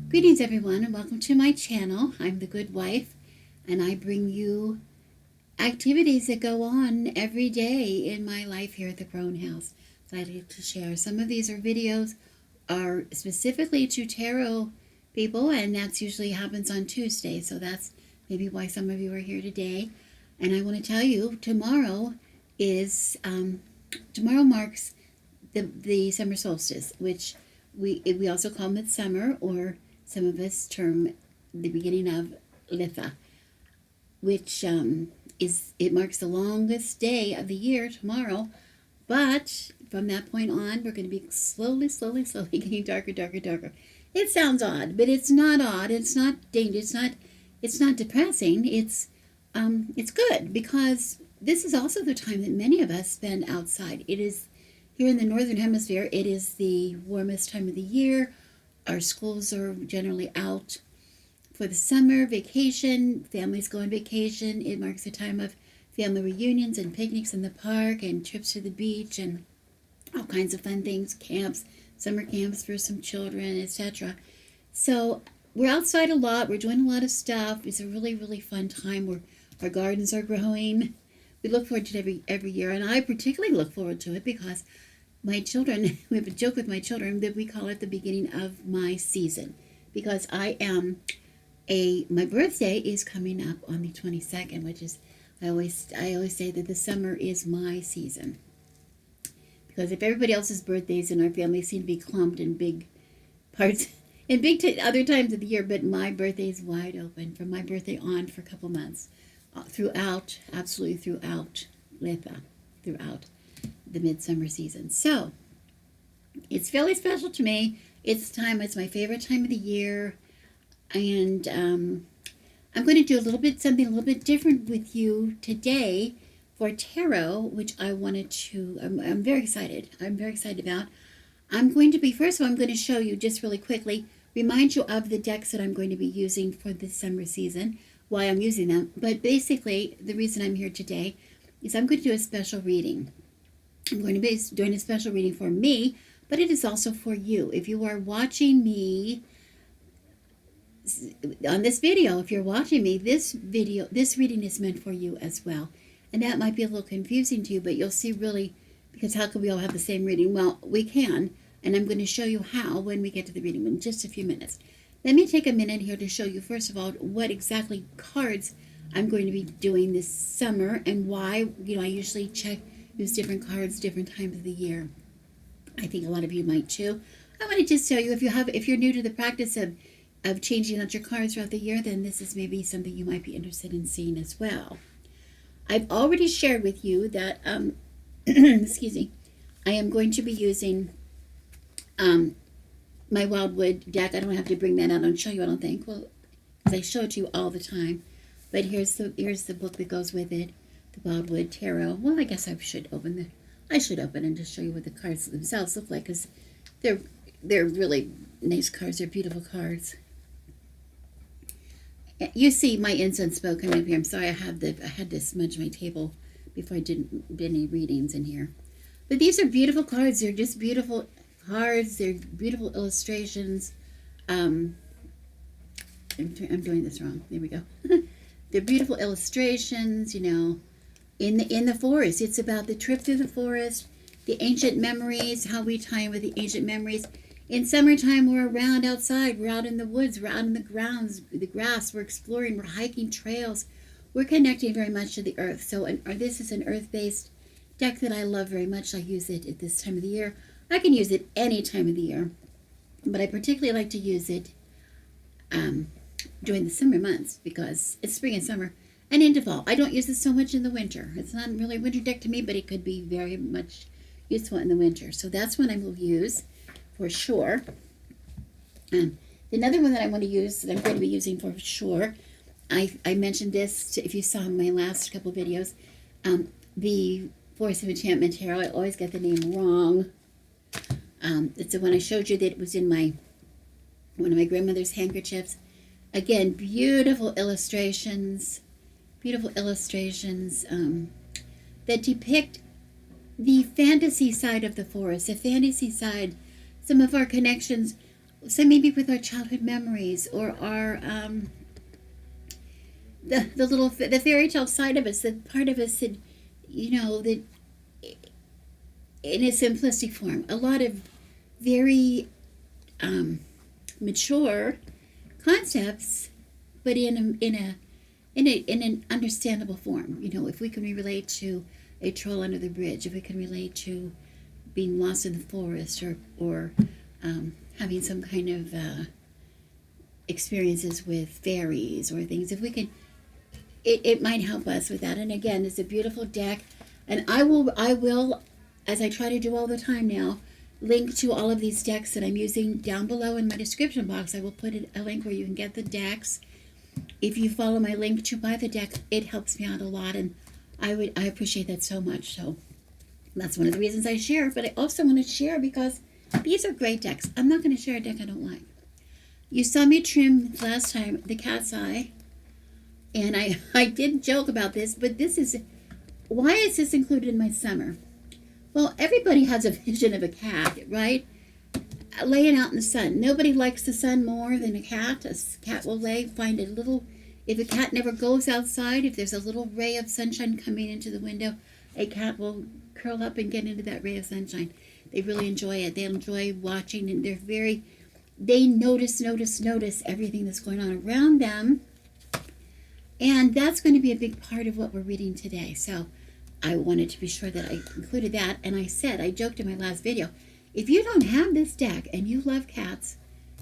Greetings everyone and welcome to my channel. I'm the Good Wife and I bring you activities that go on every day in my life here at the Crone House that I like to share. Some of these videos are specifically to tarot people, and that's usually happens on Tuesday, so that's maybe why some of you are here today. And I want to tell you, tomorrow marks the summer solstice, which we also call Midsummer, or some of us term the beginning of Litha, which it marks the longest day of the year tomorrow. But from that point on, we're going to be slowly getting darker. It sounds odd, but it's not odd. It's not dangerous. It's not depressing. It's good, because this is also the time that many of us spend outside. It is here in the Northern Hemisphere. It is the warmest time of the year. Our schools are generally out for the summer vacation. Families go on vacation. It marks a time of family reunions and picnics in the park and trips to the beach and all kinds of fun things, camps, summer camps for some children, etc. So we're outside a lot. We're doing a lot of stuff. It's a really fun time where our gardens are growing. We look forward to it every year, and I particularly look forward to it because my children, we have a joke with my children that we call it the beginning of my season, because my birthday is coming up on the 22nd, which is, I always say that the summer is my season. Because if everybody else's birthdays in our family seem to be clumped in big parts, in other times of the year, but my birthday is wide open from my birthday on for a couple months, absolutely throughout Litha, throughout the midsummer season. So it's fairly special to me. It's my favorite time of the year, and I'm going to do something a little bit different with you today for tarot, which I'm very excited. I'm very excited about. First of all, I'm going to show you just really quickly, remind you of the decks that I'm going to be using for the summer season, why I'm using them. But basically, the reason I'm here today is I'm going to do a special reading. I'm going to be doing a special reading for me, but it is also for you. If you are watching me on this video, if you're watching me, this reading is meant for you as well. And that might be a little confusing to you, but you'll see really, because how can we all have the same reading? Well, we can, and I'm going to show you how when we get to the reading in just a few minutes. Let me take a minute here to show you, first of all, what exactly cards I'm going to be doing this summer, and why. I usually use different cards different times of the year. I think a lot of you might too. I want to just tell you, if you're new to the practice of changing out your cards throughout the year, then this is maybe something you might be interested in seeing as well. I've already shared with you that excuse me, I am going to be using my Wildwood deck. I don't have to bring that out and show you, I don't think. Well, because I show it to you all the time. But here's the book that goes with it, the Wildwood Tarot. Well, I guess I should open and just show you what the cards themselves look like, because they're really nice cards. They're beautiful cards. You see my incense smoke coming up here. I'm sorry, I had to smudge my table before I did any readings in here. But these are beautiful cards. They're just beautiful cards. They're beautiful illustrations. I'm doing this wrong. There we go. They're beautiful illustrations, in the forest. It's about the trip through the forest, the ancient memories, how we tie in with the ancient memories. In summertime, we're around outside. We're out in the woods. We're out in the grounds, the grass. We're exploring. We're hiking trails. We're connecting very much to the earth. So this is an earth-based deck that I love very much. I use it at this time of the year. I can use it any time of the year, but I particularly like to use it during the summer months, because it's spring and summer, and into fall. I don't use this so much in the winter. It's not really a winter deck to me, but it could be very much useful in the winter. So that's one I will use for sure. Another one that I want to use, that I'm going to be using for sure, I mentioned this if you saw my last couple videos, the Force of Enchantment Tarot. I always get the name wrong. It's the one I showed you that was in one of my grandmother's handkerchiefs. Again, beautiful illustrations that depict the fantasy side of the forest, the fantasy side, some of our connections So maybe with our childhood memories or our the little the fairy tale side of us, the part of us that that in a simplistic form, a lot of very mature concepts, but in an understandable form. If we can relate to a troll under the bridge, if we can relate to being lost in the forest, or having some kind of experiences with fairies or things, if we can, it might help us with that. And again, it's a beautiful deck, and I will, as I try to do all the time now, link to all of these decks that I'm using down below in my description box. I will put a link where you can get the decks. If you follow my link to buy the deck, it helps me out a lot, and I appreciate that so much. So that's one of the reasons I share. But I also want to share because these are great decks. I'm not going to share a deck I don't like. You saw me trim last time the cat's eye, and I did joke about this, but why is this included in my summer? Well, everybody has a vision of a cat, right? Laying out in the sun. Nobody likes the sun more than a cat. A cat will find a little, if a cat never goes outside, if there's a little ray of sunshine coming into the window, a cat will curl up and get into that ray of sunshine. They really enjoy it. They enjoy watching, and they notice everything that's going on around them. And that's going to be a big part of what we're reading today. So I wanted to be sure that I included that. And I joked in my last video, if you don't have this deck and you love cats,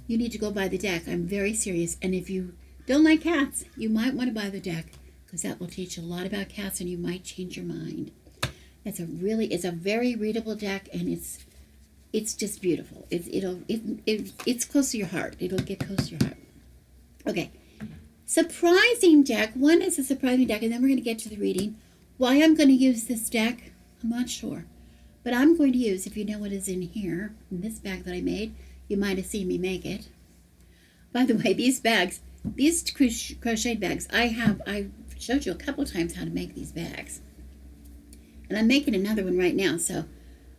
you need to go buy the deck. I'm very serious. And if you don't like cats, you might want to buy the deck, because that will teach you a lot about cats, and you might change your mind. It's a very readable deck, and it's just beautiful. It's close to your heart. It'll get close to your heart. Okay. Surprising deck. One is a surprising deck, and then we're going to get to the reading. Why I'm going to use this deck, I'm not sure. But I'm going to use, if you know what is in here, in this bag that I made, you might have seen me make it. By the way, these crocheted bags, I showed you a couple times how to make these bags. And I'm making another one right now, so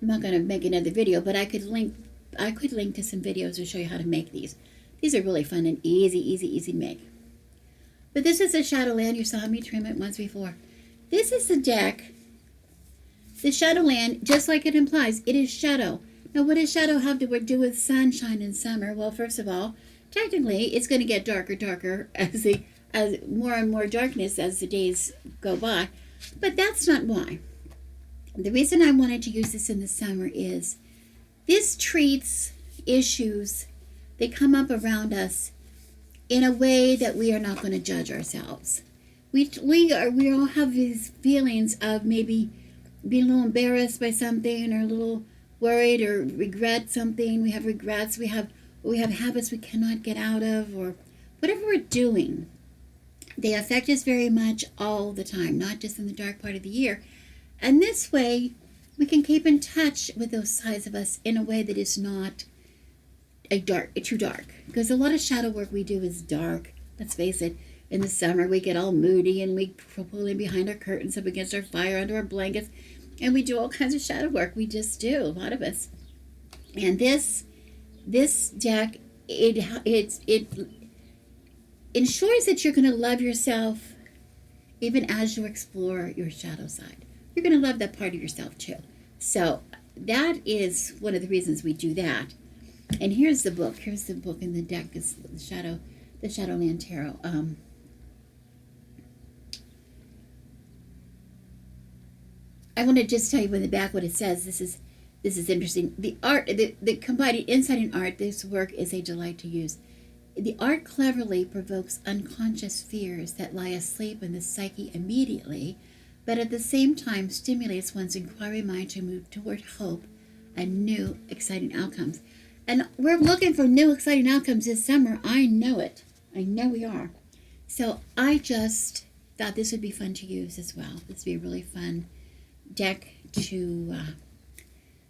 I'm not going to make another video, but I could link to some videos to show you how to make these. These are really fun and easy to make. But this is a Shadowland. You saw me trim it once before. This is the deck. The Shadowland, just like it implies, it is shadow. Now, what does shadow have to do with sunshine in summer? Well, first of all, technically, it's going to get darker as more and more darkness as the days go by. But that's not why. The reason I wanted to use this in the summer is this treats issues that come up around us in a way that we are not going to judge ourselves. We all have these feelings of maybe being a little embarrassed by something, or a little worried, or regret something. We have regrets. We have habits we cannot get out of, or whatever we're doing. They affect us very much all the time, not just in the dark part of the year. And this way, we can keep in touch with those sides of us in a way that is not too dark. Because a lot of shadow work we do is dark. Let's face it. In the summer, we get all moody, and we pull in behind our curtains, up against our fire, under our blankets, and we do all kinds of shadow work. We just do, a lot of us. And this deck, it ensures that you're going to love yourself even as you explore your shadow side. You're going to love that part of yourself too. So that is one of the reasons we do that. And here's the book. Here's the book in the deck. Is the Shadowland Tarot. I want to just tell you in the back what it says. This is interesting. The art, the combining insight and art, this work is a delight to use. The art cleverly provokes unconscious fears that lie asleep in the psyche immediately, but at the same time stimulates one's inquiry mind to move toward hope and new, exciting outcomes. And we're looking for new, exciting outcomes this summer. I know it. I know we are. So I just thought this would be fun to use as well. This would be a really fun deck to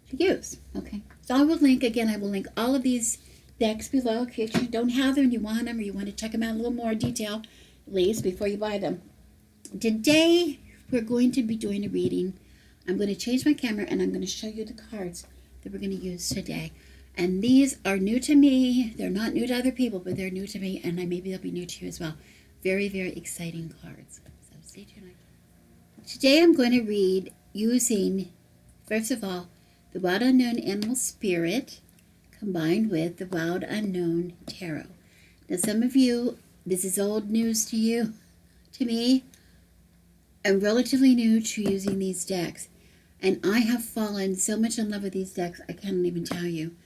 use. Okay. So I will link all of these decks below in case you don't have them and you want them, or you want to check them out in a little more detail, at least before you buy them. Today, we're going to be doing a reading. I'm going to change my camera, and I'm going to show you the cards that we're going to use today. And these are new to me. They're not new to other people, but they're new to me, and maybe they'll be new to you as well. Very, very exciting cards. So stay tuned. Today I'm going to read using, first of all, the Wild Unknown Animal Spirit combined with the Wild Unknown Tarot. Now some of you, this is old news to you, to me. I'm relatively new to using these decks, and I have fallen so much in love with these decks I can't even tell you.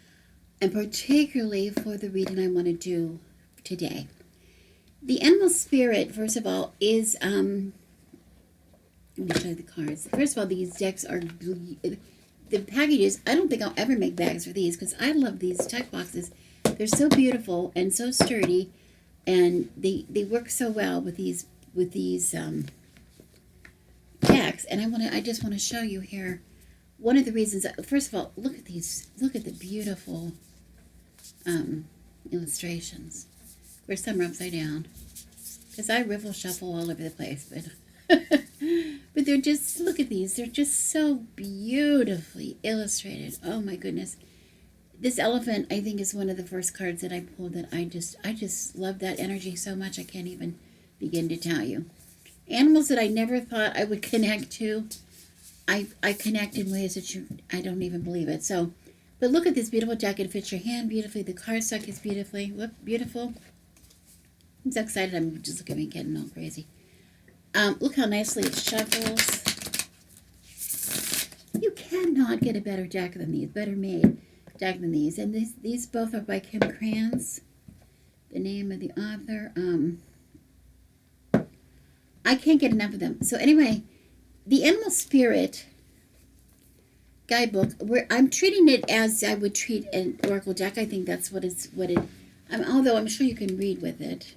And particularly for the reading I want to do today. The Animal Spirit, first of all, is, let me show you the cards. First of all, these decks are, the packages, I don't think I'll ever make bags for these because I love these tuck boxes. They're so beautiful and so sturdy, and they work so well with these decks. And I just want to show you here one of the reasons. First of all, look at these. Look at the beautiful illustrations. Of course, some are upside down because I riffle shuffle all over the place, but but they're just, look at these. They're just so beautifully illustrated. Oh my goodness. This elephant, I think, is one of the first cards that I pulled that I just love that energy so much I can't even begin to tell you. Animals that I never thought I would connect to, I connect in ways that I don't even believe it. So, but look at this beautiful deck. It fits your hand beautifully. The cardstock is beautifully, beautiful. I'm so excited. I'm just looking at me getting all crazy. Look how nicely it shuffles. You cannot get a better deck than these, better made deck than these. And these both are by Kim Krantz. The name of the author. I can't get enough of them. So anyway, the Animal Spirit guidebook, where I'm treating it as I would treat an oracle deck. I think that's although I'm sure you can read with it.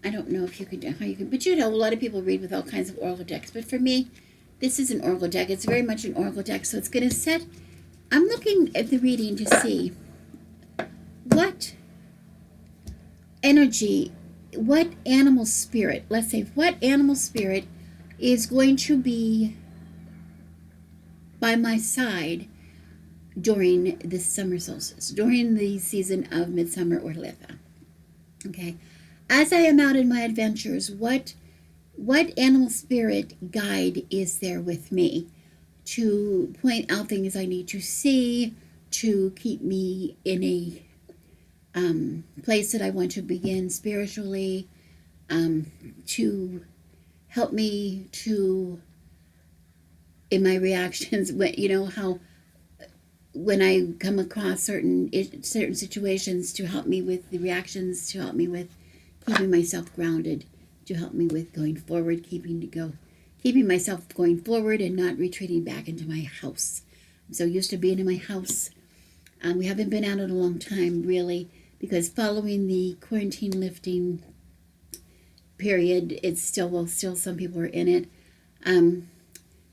I don't know if you could, how you can, but you know, a lot of people read with all kinds of oracle decks. But for me, this is an oracle deck. It's very much an oracle deck. So it's going to set, I'm looking at the reading to see what energy, what animal spirit, let's say, what animal spirit is going to be by my side during the summer solstice, during the season of Midsummer or Litha. Okay, as I am out in my adventures, what animal spirit guide is there with me to point out things I need to see, to keep me in a place that I want to begin spiritually, to help me to, in my reactions, when I come across certain situations, to help me with the reactions, to help me with keeping myself grounded, to help me with going forward, keeping myself going forward and not retreating back into my house. I'm so used to being in my house. We haven't been out in a long time, really, because following the quarantine lifting period, it's still some people are in it.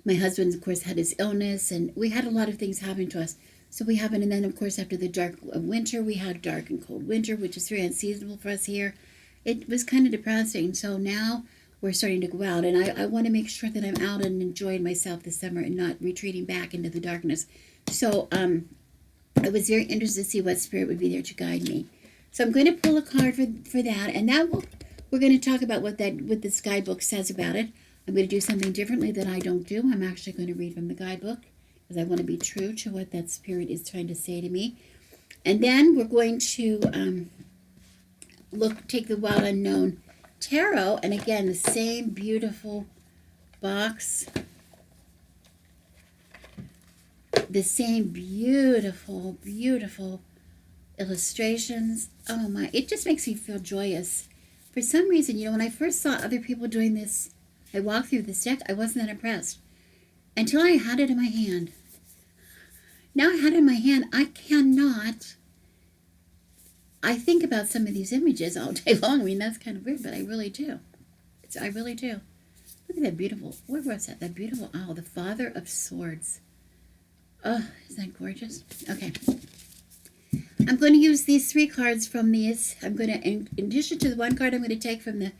My husband, of course, had his illness, and we had a lot of things happen to us. So we haven't, and then, of course, after the dark of winter, we had dark and cold winter, which is very unseasonable for us here. It was kind of depressing. So now we're starting to go out, and I want to make sure that I'm out and enjoying myself this summer and not retreating back into the darkness. So I was very interested to see what spirit would be there to guide me. So I'm going to pull a card for that, and we're going to talk about what this guidebook says about it. I'm going to do something differently that I don't do. I'm actually going to read from the guidebook because I want to be true to what that spirit is trying to say to me. And then we're going to take the Wild Unknown Tarot, and again, the same beautiful box, the same beautiful, beautiful illustrations. Oh my, it just makes me feel joyous. For some reason, when I first saw other people doing this, I walked through this deck, I wasn't that impressed until I had it in my hand. Now I had it in my hand, I think about some of these images all day long. I mean, that's kind of weird, but I really do. I really do. Look at that beautiful, where was that? That beautiful owl, the Father of Swords. Oh, isn't that gorgeous? Okay. I'm going to use these 3 cards from these. I'm going to, in addition to the 1 card I'm going to take from the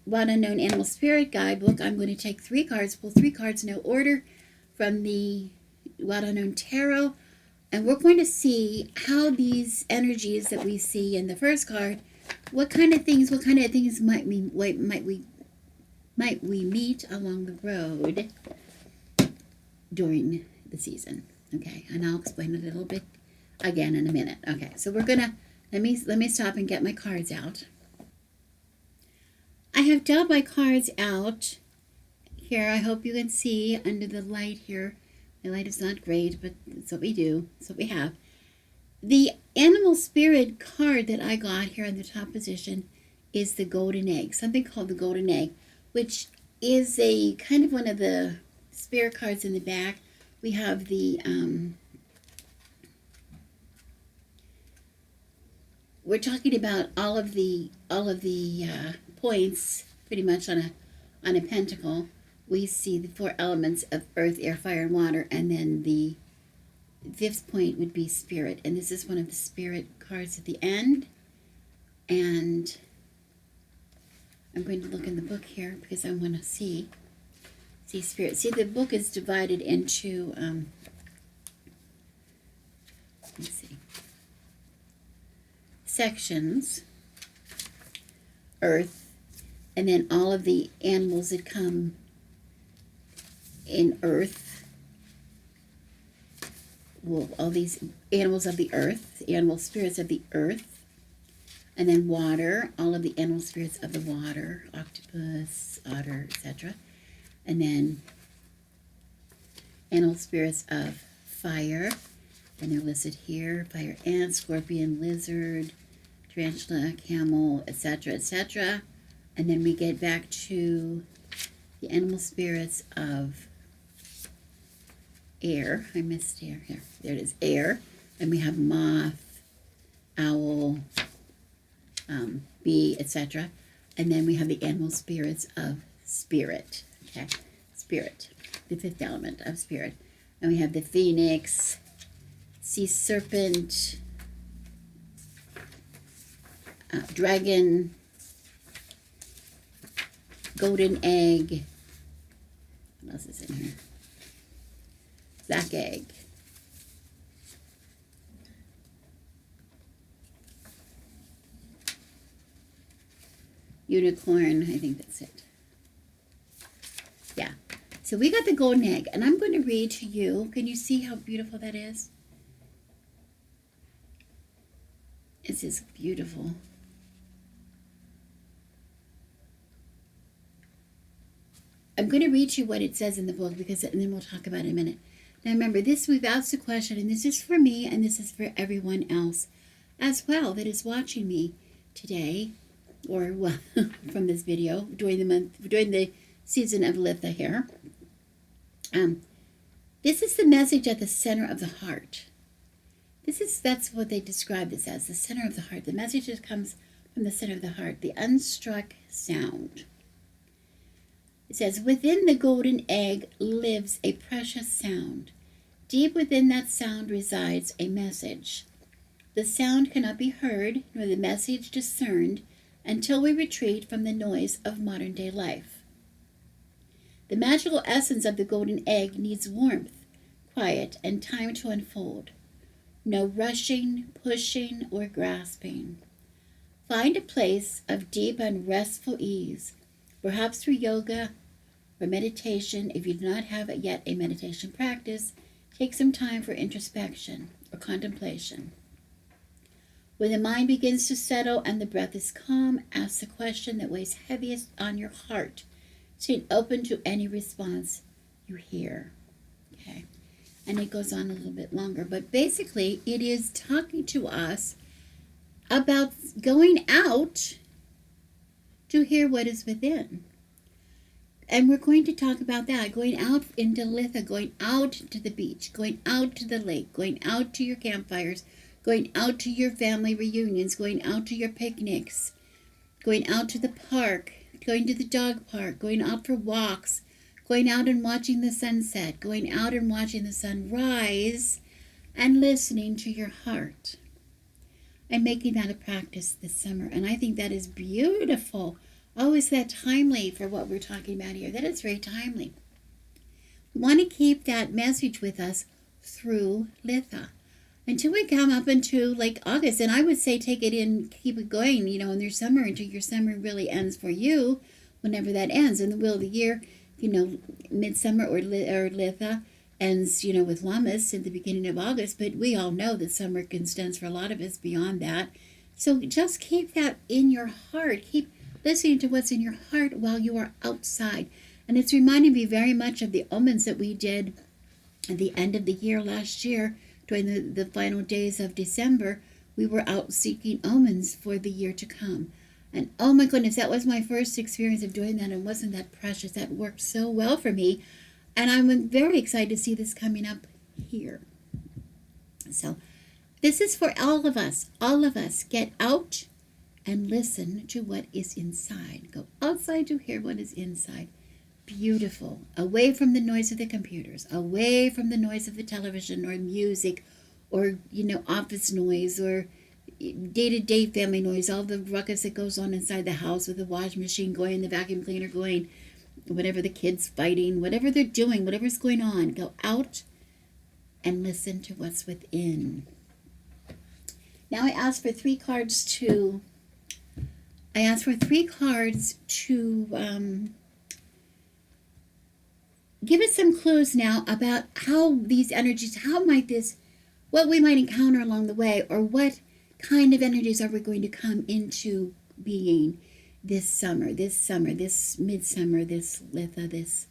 Wild Unknown Animal Spirit Guidebook, I'm going to take 3 cards, pull 3 cards, no order, from the Wild Unknown Tarot. And we're going to see how these energies that we see in the first card, what kind of things might we meet along the road during the season. Okay, and I'll explain it a little bit again in a minute. Okay, so we're gonna let me stop and get my cards out. I have dealt my cards out here. I hope you can see under the light here. My light is not great, but it's what we do. It's what we have. The animal spirit card that I got here in the top position is the golden egg, something called the golden egg, which is a kind of one of the spirit cards in the back. We have the we're talking about all of the points pretty much on a pentacle. We see the 4 elements of earth, air, fire, and water, and then the 5th point would be spirit, and this is one of the spirit cards at the end. And I'm going to look in the book here because I want to see spirit. See, the book is divided into let's see, sections: earth, and then all of the animals that come in earth. Well, all these animals of the earth, animal spirits of the earth, and then water, all of the animal spirits of the water, octopus, otter, etc. And then animal spirits of fire, and they're listed here: fire ant, scorpion, lizard, tarantula, camel, etc., etc. And then we get back to the animal spirits of air. I missed air here. There it is, air. And we have moth, owl, bee, etc. And then we have the animal spirits of spirit. Okay, spirit, the 5th element of spirit. And we have the phoenix, sea serpent, dragon, golden egg. What else is in here? Black egg. Unicorn, I think that's it. Yeah. So we got the golden egg, and I'm going to read to you. Can you see how beautiful that is? This is beautiful. I'm going to read you what it says in the book, because and then we'll talk about it in a minute. Now remember, this, we've asked a question, and this is for me, and this is for everyone else as well that is watching me today, or well, from this video during the season of Litha here. This is the message at the center of the heart. That's what they describe this as, the center of the heart. The message that comes from the center of the heart, the unstruck sound. It says, within the golden egg lives a precious sound. Deep within that sound resides a message. The sound cannot be heard, nor the message discerned, until we retreat from the noise of modern-day life. The magical essence of the golden egg needs warmth, quiet, and time to unfold. No rushing, pushing, or grasping. Find a place of deep and restful ease, perhaps through yoga or meditation. If you do not have yet a meditation practice, take some time for introspection or contemplation. When the mind begins to settle and the breath is calm, ask the question that weighs heaviest on your heart, staying open to any response you hear. Okay, and it goes on a little bit longer, but basically it is talking to us about going out to hear what is within. And we're going to talk about that, going out into Litha, going out to the beach, going out to the lake, going out to your campfires, going out to your family reunions, going out to your picnics, going out to the park, going to the dog park, going out for walks, going out and watching the sunset, going out and watching the sun rise, and listening to your heart. I'm making that a practice this summer, and I think that is beautiful. Oh, is that timely for what we're talking about here? That is very timely. We want to keep that message with us through Litha. until we come up into like August. And I would say take it in, keep it going, in your summer until your summer really ends for you, whenever that ends. In the wheel of the year, Midsummer or Litha ends, with Lammas at the beginning of August. But we all know that summer extends for a lot of us beyond that. So just keep that in your heart. Keep listening to what's in your heart while you are outside. And it's reminding me very much of the omens that we did at the end of the year last year. During the final days of December, we were out seeking omens for the year to come. And oh my goodness, that was my first experience of doing that, and wasn't that precious? That worked so well for me. And I'm very excited to see this coming up here. So this is for all of us. All of us. Get out and listen to what is inside. Go outside to hear what is inside. Beautiful. Away from the noise of the computers. Away from the noise of the television or music or, office noise or day-to-day family noise. All the ruckus that goes on inside the house with the washing machine going, the vacuum cleaner going, whatever the kids fighting, whatever they're doing, whatever's going on. Go out and listen to what's within. Now I ask for three cards to give us some clues now about how these energies, what we might encounter along the way, or what kind of energies are we going to come into being this summer, this midsummer, this Litha, this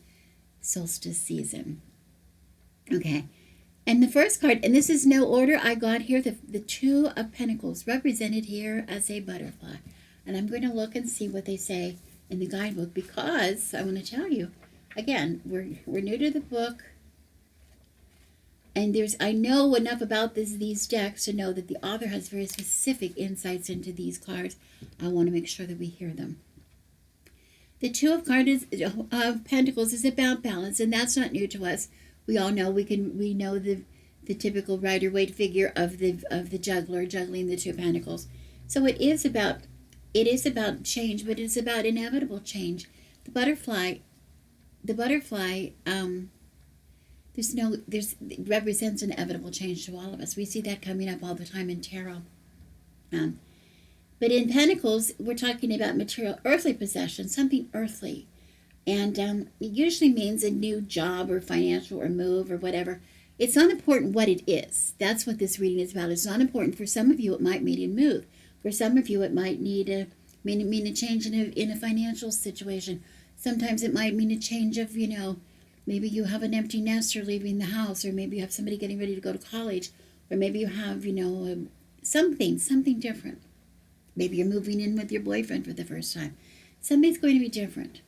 solstice season. Okay. And the first card, and this is no order I got here, the Two of Pentacles, represented here as a butterfly. And I'm going to look and see what they say in the guidebook, because I want to tell you, again, we're new to the book, and I know enough about these decks to know that the author has very specific insights into these cards. I want to make sure that we hear them. The Two of Pentacles is about balance, and that's not new to us. We all know we know the typical Rider-Waite figure of the juggler juggling the Two of Pentacles. So it is about change, but it's about inevitable change. The butterfly represents inevitable change to all of us. We see that coming up all the time in tarot. But in Pentacles, we're talking about material, earthly possession, something earthly. And it usually means a new job or financial or move or whatever. It's not important what it is. That's what this reading is about. It's not important. For some of you, it might mean a move. For some of you, it might mean a change in a financial situation. Sometimes it might mean a change of, maybe you have an empty nester leaving the house, or maybe you have somebody getting ready to go to college, or maybe you have, something different. Maybe you're moving in with your boyfriend for the first time. Something's going to be different.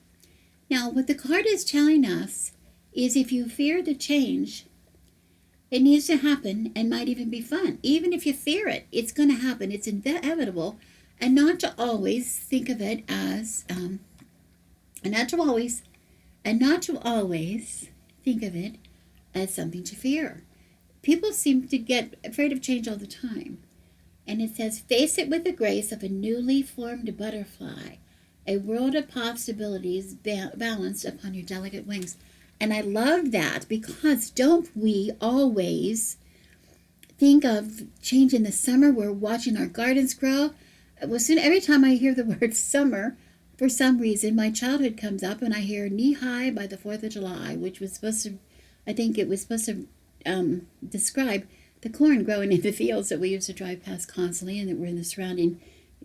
Now, what the card is telling us is if you fear the change, it needs to happen and might even be fun. Even if you fear it, it's going to happen. It's inevitable. And not to always think of it as, not to always think of it as something to fear. People seem to get afraid of change all the time. And it says, face it with the grace of a newly formed butterfly, a world of possibilities balanced upon your delicate wings. And I love that, because don't we always think of change in the summer? We're watching our gardens grow. Well, every time I hear the word summer, for some reason, my childhood comes up and I hear Knee High by the 4th of July, which was supposed to describe the corn growing in the fields that we used to drive past constantly, and that were in the surrounding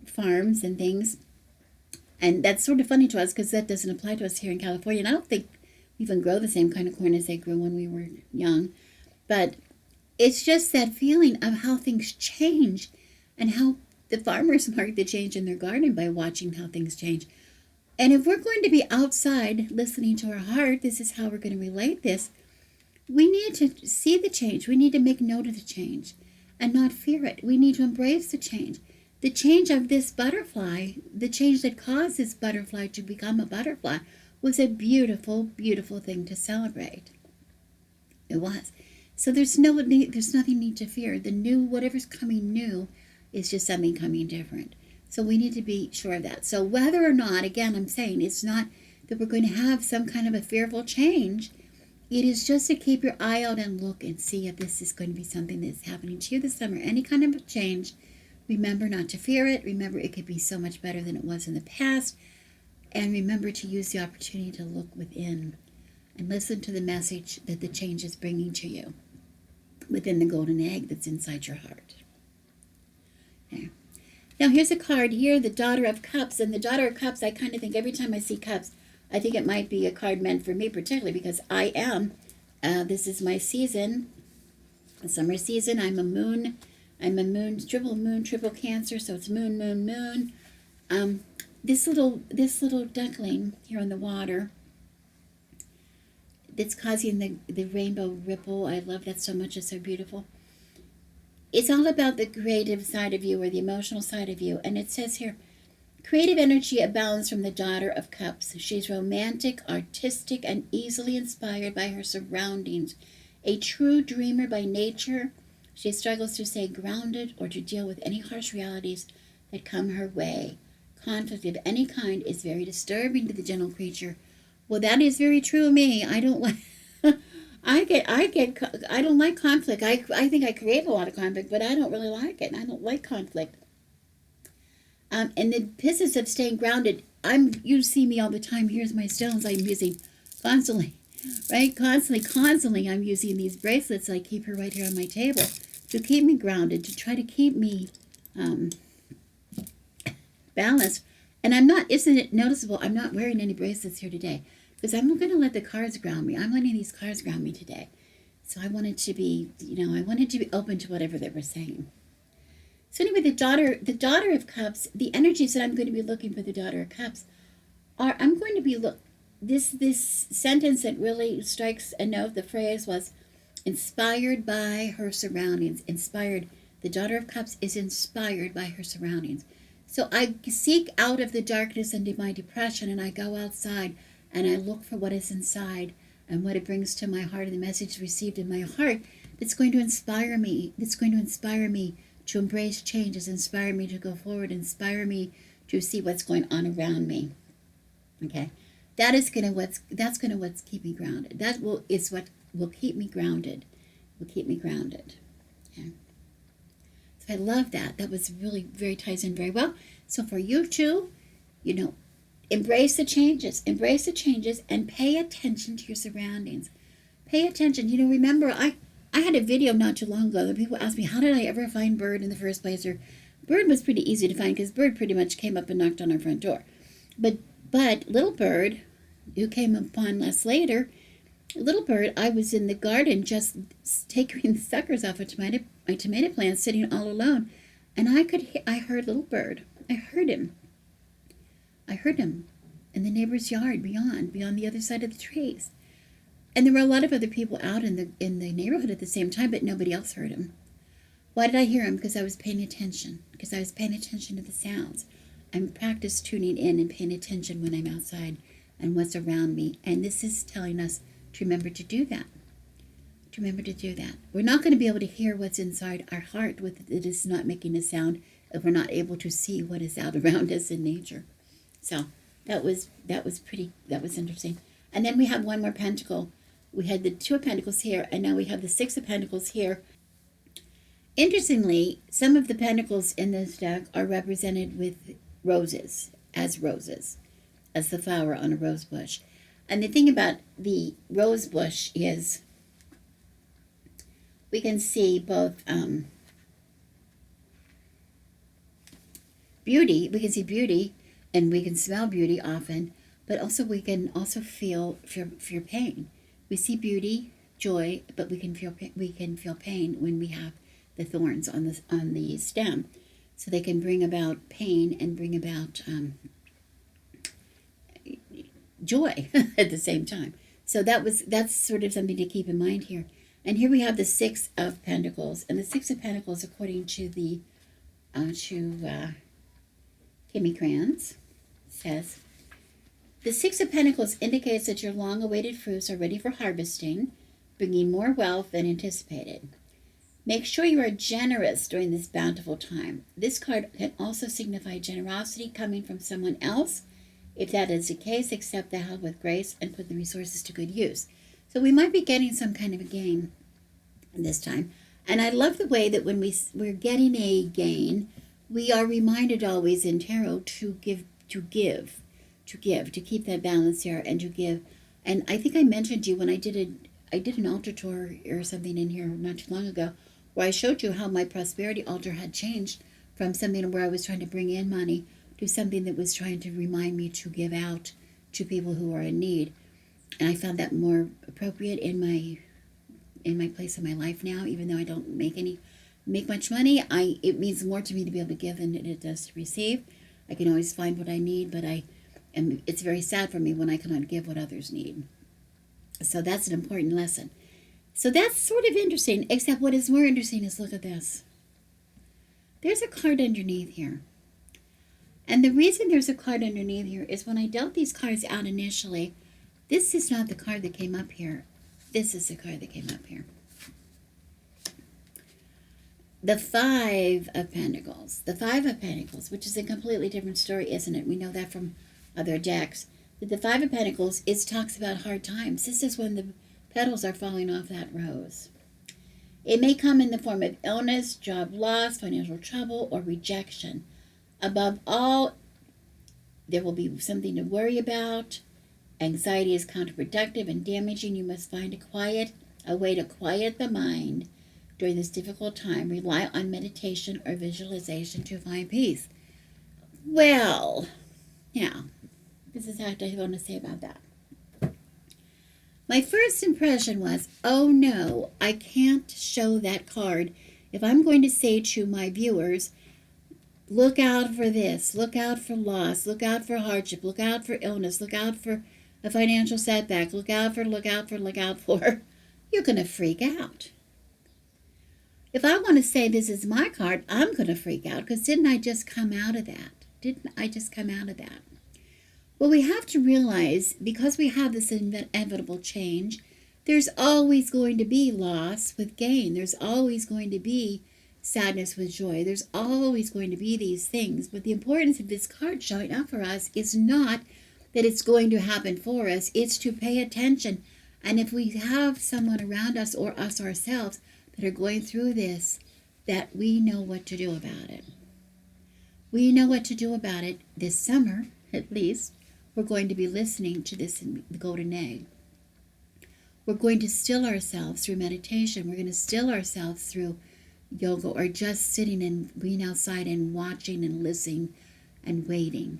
farms and things. And that's sort of funny to us, because that doesn't apply to us here in California. And I don't think we even grow the same kind of corn as they grew when we were young. But it's just that feeling of how things change, and how the farmers mark the change in their garden by watching how things change. And if we're going to be outside listening to our heart, this is how we're going to relate this. We need to see the change. We need to make note of the change and not fear it. We need to embrace the change. The change of this butterfly, the change that caused this butterfly to become a butterfly, was a beautiful, beautiful thing to celebrate. It was. So there's nothing need to fear. The new, whatever's coming new, is just something coming different. So we need to be sure of that. So whether or not, again, I'm saying it's not that we're going to have some kind of a fearful change. it is just to keep your eye out and look and see if this is going to be something that's happening to you this summer. Any kind of change, remember not to fear it. Remember it could be so much better than it was in the past. And remember to use the opportunity to look within and listen to the message that the change is bringing to you within the golden egg that's inside your heart. Okay. Now here's a card here, the Daughter of Cups. And the Daughter of Cups, I kind of think every time I see cups, I think it might be a card meant for me particularly because I am. This is my season, summer season. I'm a moon, triple Cancer, so it's moon, moon, moon. This little duckling here on the water that's causing the rainbow ripple. I love that so much. It's so beautiful. It's all about the creative side of you or the emotional side of you. And it says here, creative energy abounds from the Daughter of Cups. She's romantic, artistic, and easily inspired by her surroundings. A true dreamer by nature, she struggles to stay grounded or to deal with any harsh realities that come her way. Conflict of any kind is very disturbing to the gentle creature. Well, that is very true of me. I don't like I don't like conflict. I think I create a lot of conflict, but I don't really like it. I don't like conflict. And the business of staying grounded, you see me all the time. Here's my stones I'm using constantly, right? Constantly I'm using these bracelets. I keep her right here on my table to keep me grounded, to try to keep me balanced. And isn't it noticeable? I'm not wearing any bracelets here today because I'm going to let the cards ground me. I'm letting these cards ground me today. So I wanted to be, open to whatever they were saying. So anyway, the daughter of Cups, the energies that I'm going to be looking for the Daughter of Cups I'm going to be this sentence that really strikes a note. The phrase was inspired by her surroundings. The Daughter of Cups is inspired by her surroundings. So I seek out of the darkness into my depression, and I go outside and I look for what is inside and what it brings to my heart and the message received in my heart that's going to inspire me. To embrace changes, inspire me to go forward, inspire me to see what's going on around me. Okay, that's what's keep me grounded. Is what will keep me grounded. Okay. So I love that. That was really very ties in very well. So for you too, embrace the changes, and pay attention to your surroundings. Pay attention. Remember I had a video not too long ago that people asked me, how did I ever find Bird in the first place? Or Bird was pretty easy to find because Bird pretty much came up and knocked on our front door. But Little Bird, who came upon us later, Little Bird, I was in the garden just taking the suckers off of my tomato plants, sitting all alone. And I heard Little Bird. I heard him in the neighbor's yard beyond the other side of the trees. And there were a lot of other people out in the neighborhood at the same time, but nobody else heard him. Why did I hear him? Because I was paying attention. Because I was paying attention to the sounds. I'm practice tuning in and paying attention when I'm outside and what's around me. And this is telling us to remember to do that. We're not going to be able to hear what's inside our heart with it is not making a sound if we're not able to see what is out around us in nature. So that was interesting. And then we have one more pentacle. We had the Two of Pentacles here, and now we have the Six of Pentacles here. Interestingly, some of the pentacles in this deck are represented with roses, as the flower on a rose bush. And the thing about the rose bush is we can see both beauty. We can see beauty, and we can smell beauty often, but also we can also feel pain. We see beauty, joy, but we can feel pain when we have the thorns on the stem. So they can bring about pain and bring about joy at the same time. So that's sort of something to keep in mind here. And here we have the Six of Pentacles, and the Six of Pentacles, according to the Kimmy Kranz, says, the Six of Pentacles indicates that your long-awaited fruits are ready for harvesting, bringing more wealth than anticipated. Make sure you are generous during this bountiful time. This card can also signify generosity coming from someone else. If that is the case, accept the help with grace and put the resources to good use. So we might be getting some kind of a gain this time. And I love the way that when we're getting a gain, we are reminded always in tarot to give, to keep that balance here and to give. And I think I mentioned to you when I did an altar tour or something in here not too long ago, where I showed you how my prosperity altar had changed from something where I was trying to bring in money to something that was trying to remind me to give out to people who are in need. And I found that more appropriate in my place in my life now, even though I don't make much money. It means more to me to be able to give than it does to receive. I can always find what I need, but it's very sad for me when I cannot give what others need. So that's an important lesson. So that's sort of interesting, except what is more interesting is look at this. There's a card underneath here. And the reason there's a card underneath here is when I dealt these cards out initially, this is not the card that came up here. This is the card that came up here. The Five of Pentacles. The Five of Pentacles, which is a completely different story, isn't it? We know that from other decks. But the Five of Pentacles talks about hard times. This is when the petals are falling off that rose. It may come in the form of illness, job loss, financial trouble, or rejection. Above all, there will be something to worry about. Anxiety is counterproductive and damaging. You must find a way to quiet the mind during this difficult time. Rely on meditation or visualization to find peace. Well, now, this is what I want to say about that. My first impression was, oh no, I can't show that card. If I'm going to say to my viewers, look out for this, look out for loss, look out for hardship, look out for illness, look out for a financial setback, look out for, you're going to freak out. If I want to say this is my card, I'm going to freak out because didn't I just come out of that? Well, we have to realize, because we have this inevitable change, there's always going to be loss with gain. There's always going to be sadness with joy. There's always going to be these things. But the importance of this card showing up for us is not that it's going to happen for us. It's to pay attention. And if we have someone around us or us ourselves that are going through this, that we know what to do about it. We know what to do about it this summer, at least. We're going to be listening to this in the Golden Egg. We're going to still ourselves through meditation. We're going to still ourselves through yoga or just sitting and being outside and watching and listening and waiting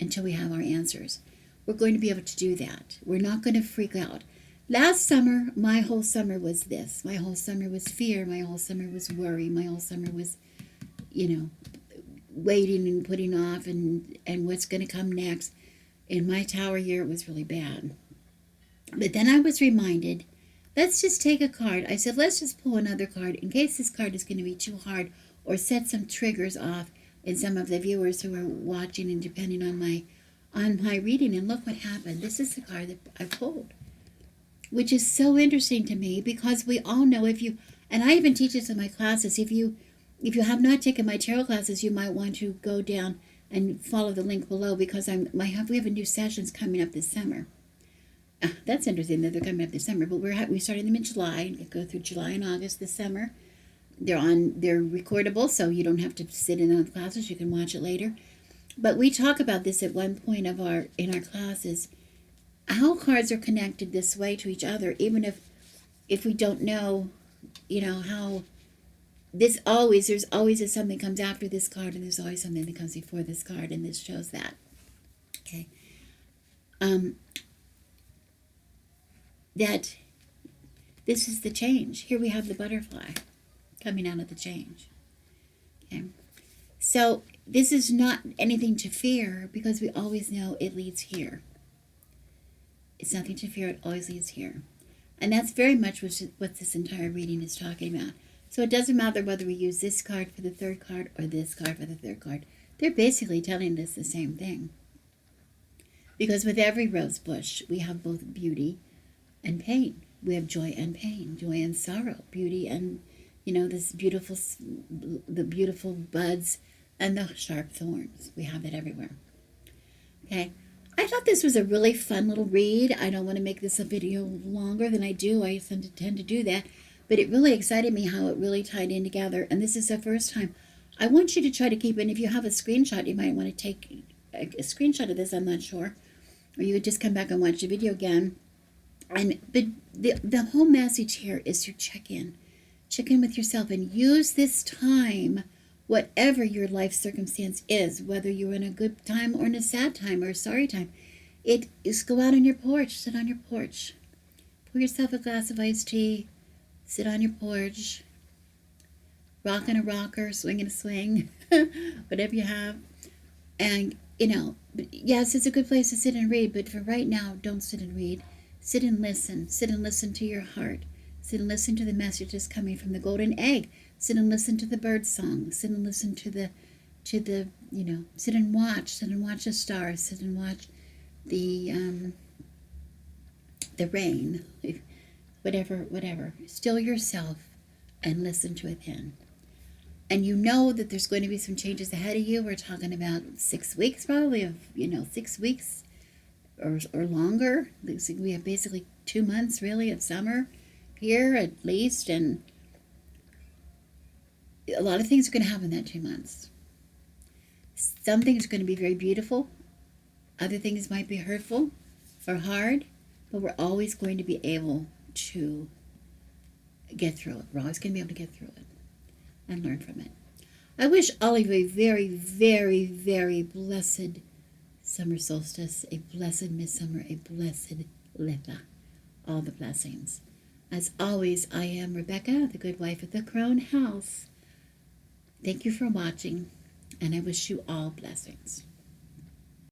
until we have our answers. We're going to be able to do that. We're not going to freak out. Last summer, my whole summer was this. My whole summer was fear. My whole summer was worry. My whole summer was, waiting and putting off and what's going to come next. In my tower year, it was really bad. But then I was reminded, let's just take a card. I said, let's just pull another card in case this card is going to be too hard or set some triggers off in some of the viewers who are watching and depending on my reading. And look what happened. This is the card that I pulled, which is so interesting to me because we all know and I even teach this in my classes, if you have not taken my tarot classes, you might want to go down and follow the link below because we have a new sessions coming up this summer. That's interesting that they're coming up this summer, but we started them in July and go through July and August this summer. They're recordable, so you don't have to sit in the classes. You can watch it later. But we talk about this at one point in our classes, how cards are connected this way to each other, even if we don't know, how. There's always something comes after this card, and there's always something that comes before this card, and this shows that. Okay. That this is the change. Here we have the butterfly coming out of the change. Okay. So this is not anything to fear because we always know it leads here. It's nothing to fear. It always leads here. And that's very much what this entire reading is talking about. So it doesn't matter whether we use this card for the third card or this card for the third card. They're basically telling us the same thing. Because with every rose bush, we have both beauty and pain. We have joy and pain, joy and sorrow, beauty and, the beautiful buds and the sharp thorns. We have that everywhere. Okay. I thought this was a really fun little read. I don't want to make this a video longer than I do. I tend to do that. But it really excited me how it really tied in together. And this is the first time. I want you to try to keep it. And if you have a screenshot, you might want to take a screenshot of this. I'm not sure. Or you would just come back and watch the video again. But the whole message here is to check in. Check in with yourself and use this time, whatever your life circumstance is, whether you're in a good time or in a sad time or a sorry time. It is go out on your porch, sit on your porch, pour yourself a glass of iced tea, sit on your porch, rock in a rocker, swing in a swing, whatever you have. And, yes, it's a good place to sit and read, but for right now, don't sit and read. Sit and listen. Sit and listen to your heart. Sit and listen to the messages coming from the golden egg. Sit and listen to the bird song. Sit and listen to the sit and watch the stars. Sit and watch the rain. Whatever. Still yourself and listen to it then. And you know that there's going to be some changes ahead of you. We're talking about 6 weeks probably of, 6 weeks or longer. We have basically 2 months really of summer here at least. And a lot of things are going to happen in that 2 months. Some things are going to be very beautiful. Other things might be hurtful or hard. But we're always going to be able to get through it. We're always going to be able to get through it and learn from it. I wish all of you a very, very, very blessed summer solstice, a blessed midsummer, a blessed Litha. All the blessings. As always, I am Rebecca, the good wife of the Crown House. Thank you for watching, and I wish you all blessings.